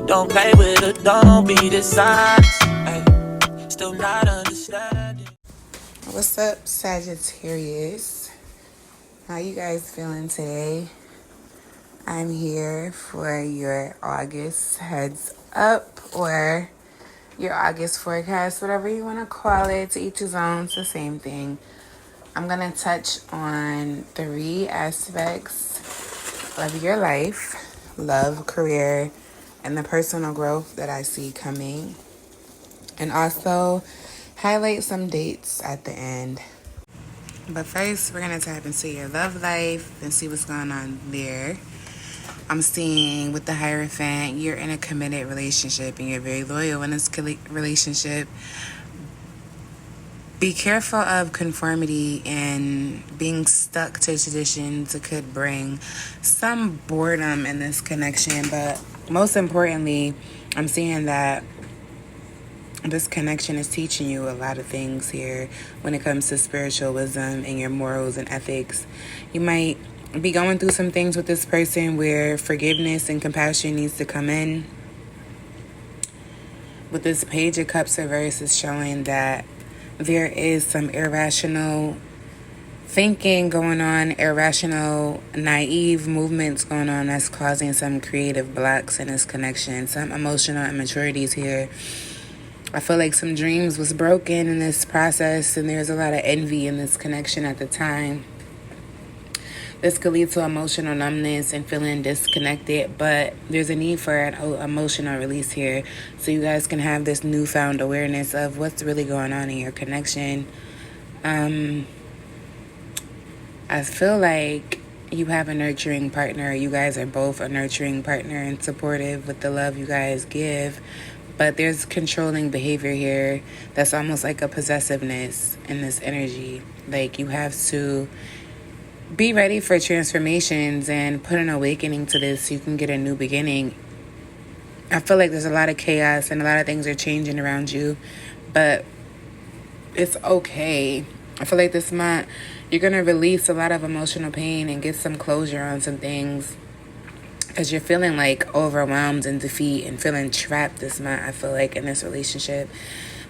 Don't play with it, don't be dishonest. Ay, still not understanding. What's up, Sagittarius? How you guys feeling today? I'm here for your August heads up or your August forecast, whatever you want to call it. To each his own, it's the same thing. I'm going to touch on 3 aspects of your life: love, career, and the personal growth that I see coming. And also highlight some dates at the end. But first, we're going to tap into your love life and see what's going on there. I'm seeing with the Hierophant, you're in a committed relationship and you're very loyal in this relationship. Be careful of conformity and being stuck to traditions. It could bring some boredom in this connection, but most importantly, I'm seeing that this connection is teaching you a lot of things here when it comes to spiritual wisdom and your morals and ethics. You might be going through some things with this person where forgiveness and compassion needs to come in. With this Page of Cups reverse is showing that there is some irrational thinking going on, irrational, naive movements going on that's causing some creative blocks in this connection, some emotional immaturities here. I feel like some dreams was broken in this process, and there's a lot of envy in this connection at the time. This could lead to emotional numbness and feeling disconnected, but there's a need for an emotional release here so you guys can have this newfound awareness of what's really going on in your connection. I feel like you have a nurturing partner. You guys are both a nurturing partner and supportive with the love you guys give. But there's controlling behavior here that's almost like a possessiveness in this energy. Like you have to be ready for transformations and put an awakening to this so you can get a new beginning. I feel like there's a lot of chaos and a lot of things are changing around you, but it's okay. I feel like this month you're going to release a lot of emotional pain and get some closure on some things because you're feeling like overwhelmed and defeat and feeling trapped this month, I feel like, in this relationship.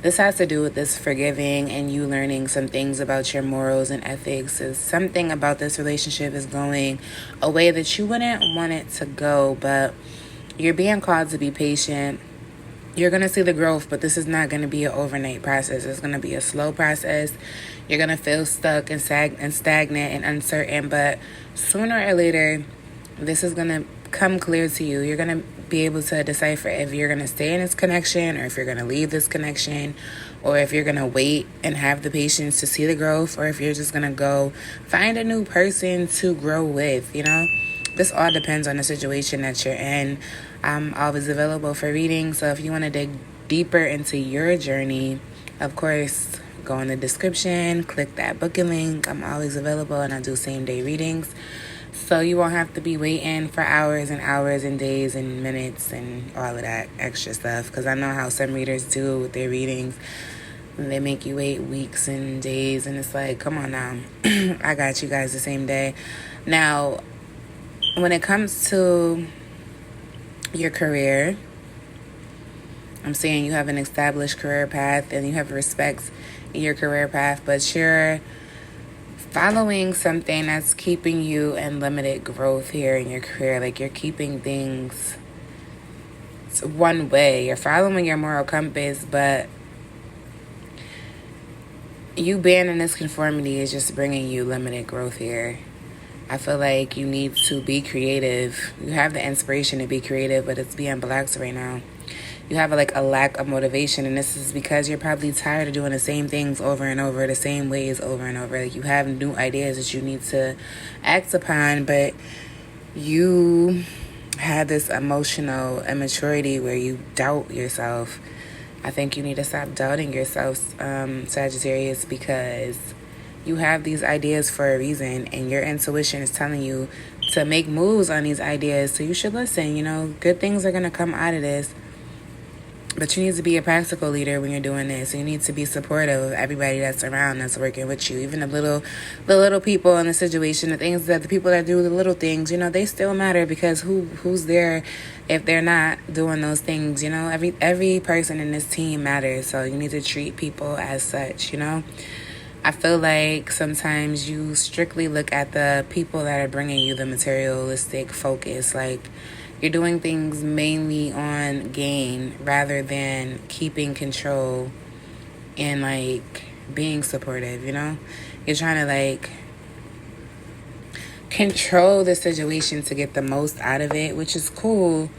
This has to do with this forgiving and you learning some things about your morals and ethics. Is something about this relationship is going a way that you wouldn't want it to go, but you're being called to be patient. You're going to see the growth, but this is not going to be an overnight process. It's going to be a slow process. You're going to feel stuck and stagnant and uncertain, but sooner or later, this is going to come clear to you. You're going to be able to decipher if you're going to stay in this connection or if you're going to leave this connection, or if you're going to wait and have the patience to see the growth, or if you're just going to go find a new person to grow with, you know? This all depends on the situation that you're in. I'm always available for reading, so if you want to dig deeper into your journey, of course, go in the description, click that booking link. I'm always available and I do same-day readings. So you won't have to be waiting for hours and hours and days and minutes and all of that extra stuff. Because I know how some readers do with their readings. They make you wait weeks and days. And it's like, come on now. I got you guys the same day. Now, when it comes to your career, I'm saying you have an established career path and you have respect in your career path. But you're following something that's keeping you in limited growth here in your career. Like you're keeping things one way. You're following your moral compass, but you being in this conformity is just bringing you limited growth here. I feel like you need to be creative. You have the inspiration to be creative, but it's being blocked right now. You have a lack of motivation, and this is because you're probably tired of doing the same things over and over, the same ways over and over. Like you have new ideas that you need to act upon, but you have this emotional immaturity where you doubt yourself. I think you need to stop doubting yourself, Sagittarius, because you have these ideas for a reason, and your intuition is telling you to make moves on these ideas. So you should listen. You know, good things are going to come out of this. But you need to be a practical leader when you're doing this. You need to be supportive of everybody that's around, that's working with you. Even the little people in the situation, the things that the people that do the little things, they still matter, because who's there if they're not doing those things? Every person in this team matters. So you need to treat people as such. I feel like sometimes you strictly look at the people that are bringing you the materialistic focus, like you're doing things mainly on gain rather than keeping control and being supportive. You're trying to control the situation to get the most out of it, which is cool,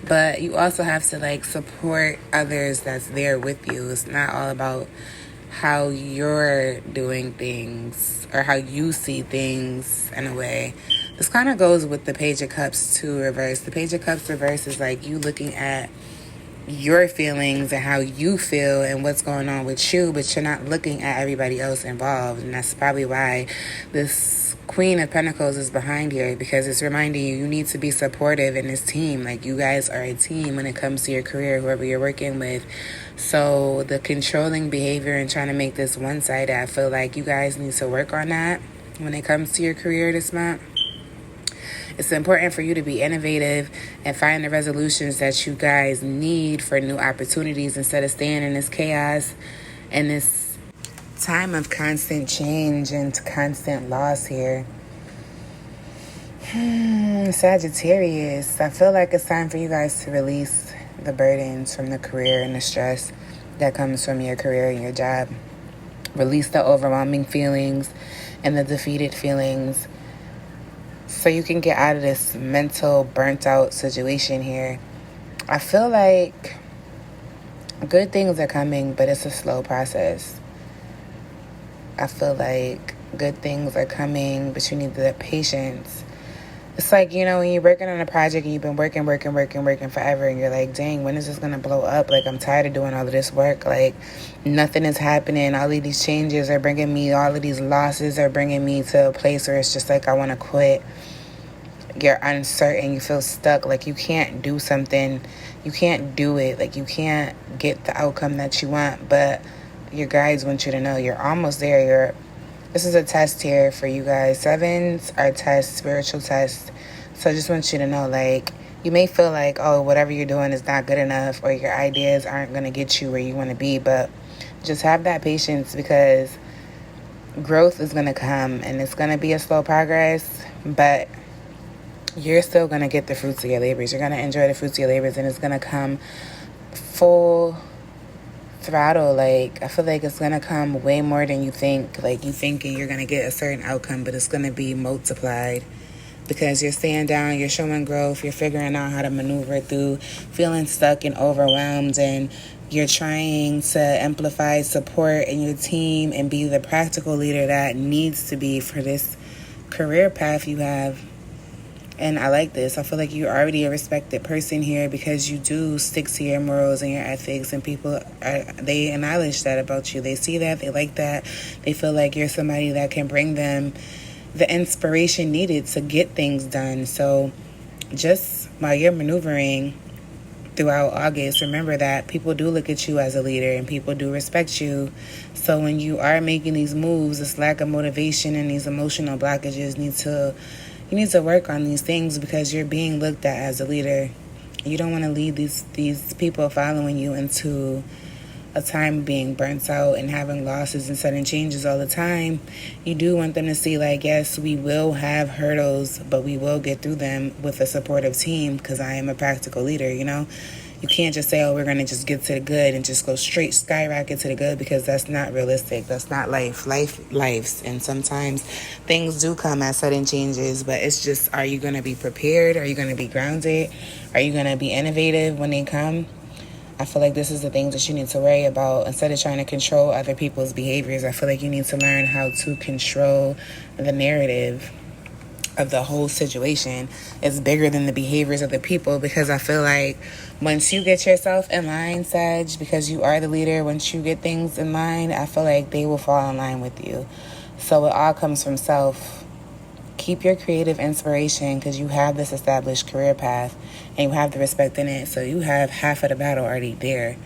but you also have to support others that's there with you. It's not all about how you're doing things or how you see things in a way. This kind of goes with the Page of Cups to reverse. The Page of Cups reverse is you looking at your feelings and how you feel and what's going on with you, but you're not looking at everybody else involved. And that's probably why this Queen of Pentacles is behind here, because it's reminding you need to be supportive in this team. You guys are a team when it comes to your career, whoever you're working with. So the controlling behavior and trying to make this one-sided, I feel like you guys need to work on that when it comes to your career this month. It's important for you to be innovative and find the resolutions that you guys need for new opportunities instead of staying in this chaos and this time of constant change and constant loss here. Sagittarius, I feel like it's time for you guys to release the burdens from the career and the stress that comes from your career and your job. Release the overwhelming feelings and the defeated feelings so you can get out of this mental burnt out situation here. I feel like good things are coming, but it's a slow process. I feel like good things are coming, but you need the patience. It's when you're working on a project and you've been working forever, and you're like, dang, when is this going to blow up? I'm tired of doing all of this work. Nothing is happening. All of these changes are bringing me, all of these losses are bringing me to a place where it's just I want to quit. You're uncertain. You feel stuck. You can't do something. You can't do it. You can't get the outcome that you want. But your guides want you to know you're almost there. This is a test here for you guys. Sevens are tests, spiritual tests. So I just want you to know, you may feel oh, whatever you're doing is not good enough, or your ideas aren't going to get you where you want to be. But just have that patience, because growth is going to come, and it's going to be a slow progress, but you're still going to get the fruits of your labors. You're going to enjoy the fruits of your labors, and it's going to come full throttle. I feel like it's gonna come way more than you think. You thinking you're gonna get a certain outcome, but it's gonna be multiplied, because you're staying down, you're showing growth, you're figuring out how to maneuver through feeling stuck and overwhelmed, and you're trying to amplify support in your team and be the practical leader that needs to be for this career path you have. And I like this. I feel like you're already a respected person here, because you do stick to your morals and your ethics, and people they acknowledge that about you. They see that, they like that. They feel like you're somebody that can bring them the inspiration needed to get things done. So just while you're maneuvering throughout August, remember that people do look at you as a leader, and people do respect you. So when you are making these moves, this lack of motivation and these emotional blockages you need to work on these things, because you're being looked at as a leader. You don't want to lead these people following you into a time of being burnt out and having losses and sudden changes all the time. You do want them to see yes, we will have hurdles, but we will get through them with a supportive team, because I am a practical leader. You can't just say, oh, we're going to just get to the good and just go straight skyrocket to the good, because that's not realistic. That's not life. Lives. And sometimes things do come as sudden changes, but it's just, are you going to be prepared? Are you going to be grounded? Are you going to be innovative when they come? I feel like this is the things that you need to worry about. Instead of trying to control other people's behaviors, I feel like you need to learn how to control the narrative of the whole situation. Is bigger than the behaviors of the people, because I feel like once you get yourself in line, Sag, because you are the leader, once you get things in line, I feel like they will fall in line with you. So it all comes from self. keep your creative inspiration because you have this established career path and you have the respect in it. So you have half of the battle already there.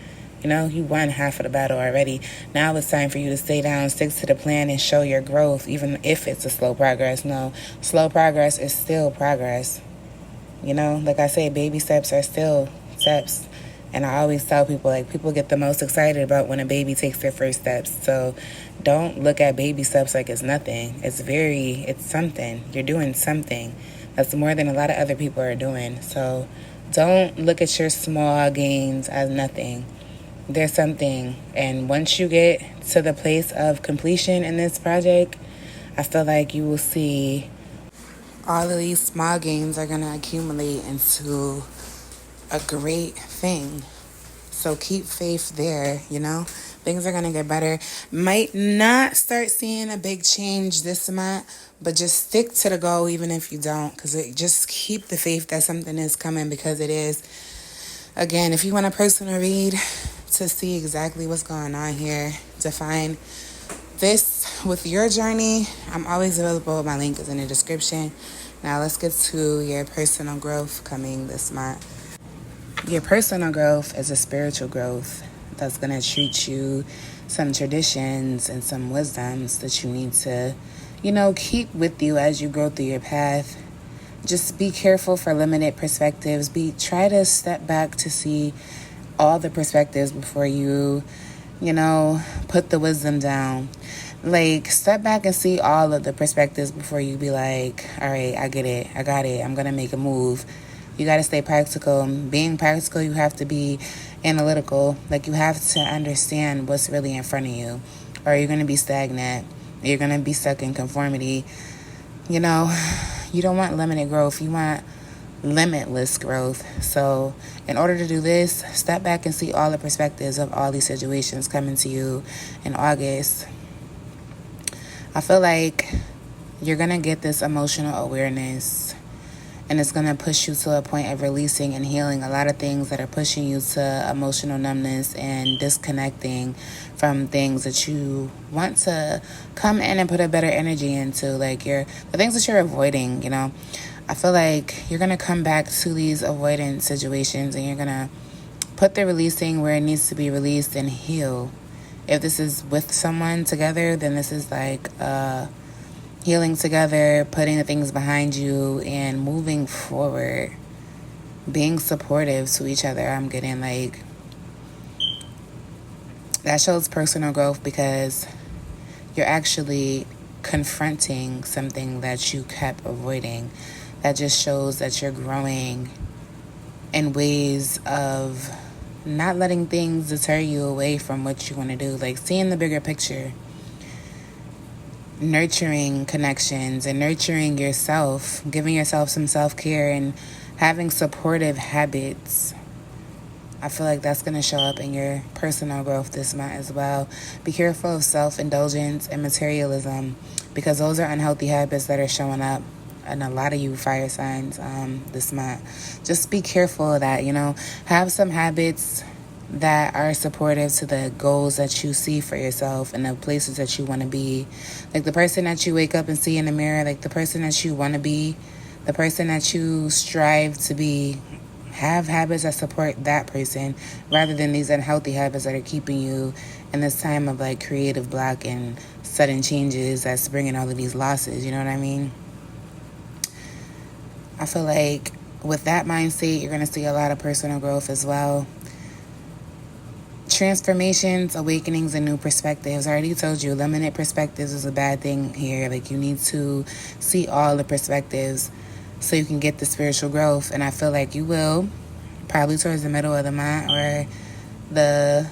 You know, you won half of the battle already. Now it's time for you to stay down, stick to the plan, and show your growth, even if it's a slow progress. No, slow progress is still progress. You know, like I say, baby steps are still steps. And I always tell people, like, people get the most excited about when a baby takes their first steps. So don't look at baby steps like it's nothing. It's something. You're doing something. That's more than a lot of other people are doing. So don't look at your small gains as nothing. There's something. And once you get to the place of completion in this project, I feel like you will see all of these small gains are going to accumulate into a great thing. So keep faith there, you know. Things are going to get better. Might not start seeing a big change this month, but just stick to the goal even if you don't, because just keep the faith that something is coming, because it is. Again, if you want a personal read to see exactly what's going on here, to find this with your journey, I'm always available. My link is in the description. Now let's get to your personal growth coming this month. Your personal growth is a spiritual growth that's going to treat you some traditions and some wisdoms that you need to, you know, keep with you as you go through your path. Just be careful for limited perspectives. Try to step back to see all the perspectives before you, you know, put the wisdom down. Like, step back and see all of the perspectives before you be like, all right, I get it. I got it. I'm going to make a move. You got to stay practical. Being practical, you have to be analytical. Like, you have to understand what's really in front of you. Or you're going to be stagnant. You're going to be stuck in conformity. You know, you don't want limited growth. You want limitless growth. So in order to do this, step back and see all the perspectives of all these situations coming to you in August. I feel like you're going to get this emotional awareness, and it's going to push you to a point of releasing and healing a lot of things that are pushing you to emotional numbness and disconnecting from things that you want to come in and put a better energy into, like the things that you're avoiding, you know. I feel like you're going to come back to these avoidance situations, and you're going to put the releasing where it needs to be released and heal. If this is with someone together, then this is like healing together, putting the things behind you and moving forward, being supportive to each other. I'm getting like, that shows personal growth because you're actually confronting something that you kept avoiding. That just shows that you're growing in ways of not letting things deter you away from what you want to do, like seeing the bigger picture. Nurturing connections and nurturing yourself, giving yourself some self-care and having supportive habits. I feel like that's going to show up in your personal growth this month as well. Be careful of self-indulgence and materialism, because those are unhealthy habits that are showing up in a lot of you fire signs this month. Just be careful of that, you know. Have some habits that are supportive to the goals that you see for yourself and the places that you want to be. Like the person that you wake up and see in the mirror, like the person that you want to be, the person that you strive to be. Have habits that support that person rather than these unhealthy habits that are keeping you in this time of like creative block and sudden changes that's bringing all of these losses. You know what I mean? I feel like with that mindset, you're going to see a lot of personal growth as well. Transformations, awakenings, and new perspectives. I already told you, limited perspectives is a bad thing here. Like, you need to see all the perspectives so you can get the spiritual growth. And I feel like you will, probably towards the middle of the month or the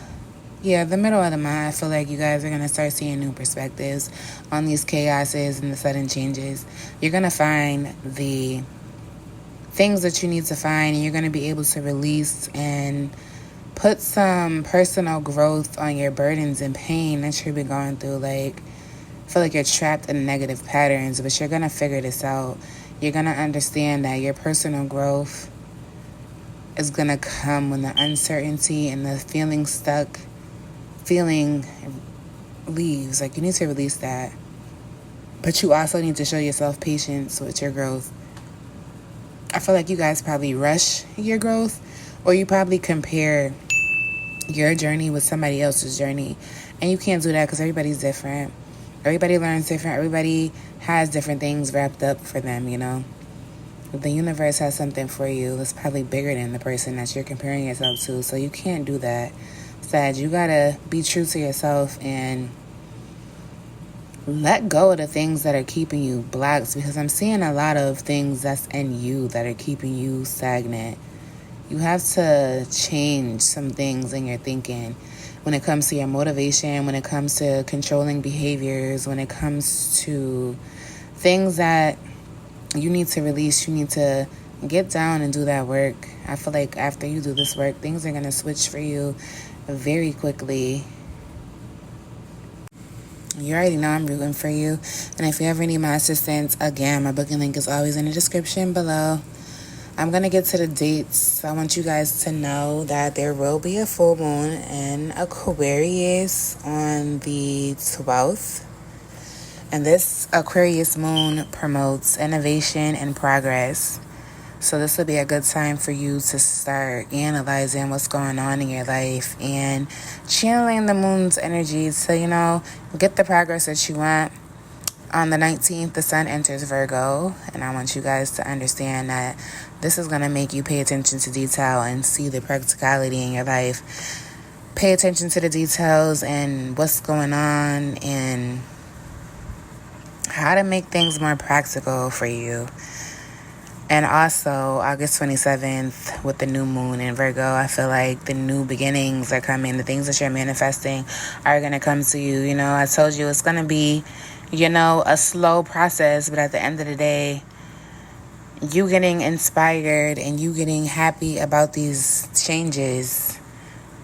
middle of the month. I feel like you guys are going to start seeing new perspectives on these chaoses and the sudden changes. You're going to find the things that you need to find, and you're going to be able to release and put some personal growth on your burdens and pain that you've been going through. Like, I feel like you're trapped in negative patterns, but you're going to figure this out. You're going to understand that your personal growth is going to come when the uncertainty and the feeling leaves. Like, you need to release that. But you also need to show yourself patience with your growth. I feel like you guys probably rush your growth, or you probably compare your journey with somebody else's journey. And you can't do that because everybody's different. Everybody learns different. Everybody has different things wrapped up for them, you know. The universe has something for you that's probably bigger than the person that you're comparing yourself to. So you can't do that. Sag, you gotta be true to yourself and let go of the things that are keeping you blocked, because I'm seeing a lot of things that's in you that are keeping you stagnant. You have to change some things in your thinking when it comes to your motivation, when it comes to controlling behaviors, when it comes to things that you need to release. You need to get down and do that work. I feel like after you do this work, things are going to switch for you very quickly. You already know I'm rooting for you. And if you ever need my assistance, again, my booking link is always in the description below. I'm going to get to the dates. I want you guys to know that there will be a full moon in Aquarius on the 12th. And this Aquarius moon promotes innovation and progress. So this will be a good time for you to start analyzing what's going on in your life and channeling the moon's energy to, you know, get the progress that you want. On the 19th, the sun enters Virgo, and I want you guys to understand that this is going to make you pay attention to detail and see the practicality in your life. Pay attention to the details and what's going on and how to make things more practical for you. And also, August 27th, with the new moon in Virgo, I feel like the new beginnings are coming. The things that you're manifesting are going to come to you. You know, I told you it's going to be, you know, a slow process. But at the end of the day, you getting inspired and you getting happy about these changes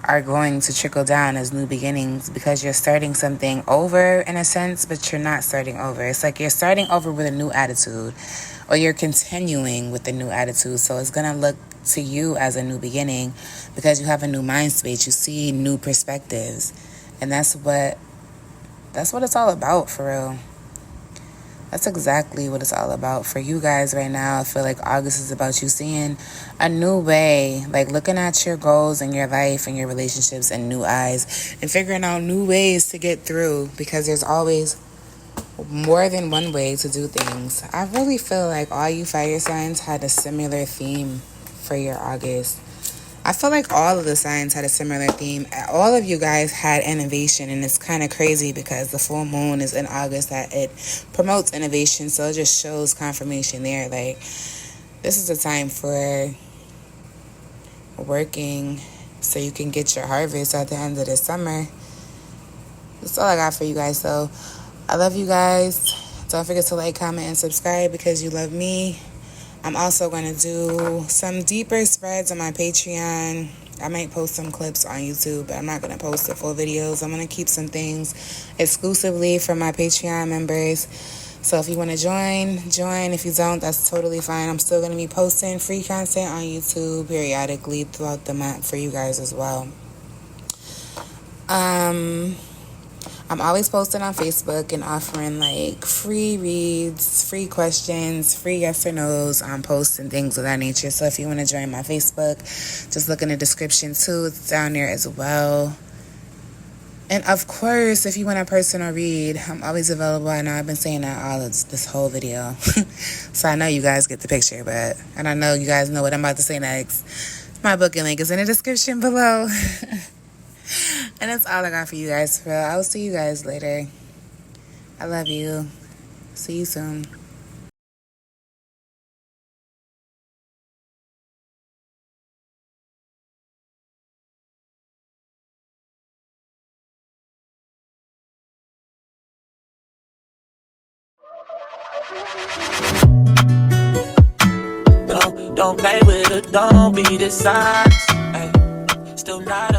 are going to trickle down as new beginnings, because you're starting something over in a sense, but you're not starting over. It's like you're starting over with a new attitude, or you're continuing with the new attitude. So it's going to look to you as a new beginning because you have a new mind space. You see new perspectives. And that's what it's all about, for real. That's exactly what it's all about for you guys right now. I feel like August is about you seeing a new way, like looking at your goals and your life and your relationships in new eyes and figuring out new ways to get through, because there's always more than one way to do things. I really feel like all you fire signs had a similar theme for your August. I feel like all of the signs had a similar theme. All of you guys had innovation, and it's kind of crazy because the full moon is in August, that it promotes innovation. So it just shows confirmation there. Like, this is a time for working so you can get your harvest at the end of the summer. That's all I got for you guys. So I love you guys. Don't forget to like, comment, and subscribe because you love me. I'm also going to do some deeper spreads on my Patreon. I might post some clips on YouTube, but I'm not going to post the full videos. I'm going to keep some things exclusively for my Patreon members. So if you want to join. If you don't, that's totally fine. I'm still going to be posting free content on YouTube periodically throughout the month for you guys as well. I'm always posting on Facebook and offering like free reads, free questions, free yes or no's on posts and things of that nature. So if you want to join my Facebook, just look in the description too. It's down there as well. And of course, if you want a personal read, I'm always available. I know I've been saying that all of this whole video. So I know you guys get the picture, and I know you guys know what I'm about to say next. My booking link is in the description below. And that's all I got for you guys, bro. I'll see you guys later. I love you. See you soon. Don't play with it, don't be the size. Ay, still not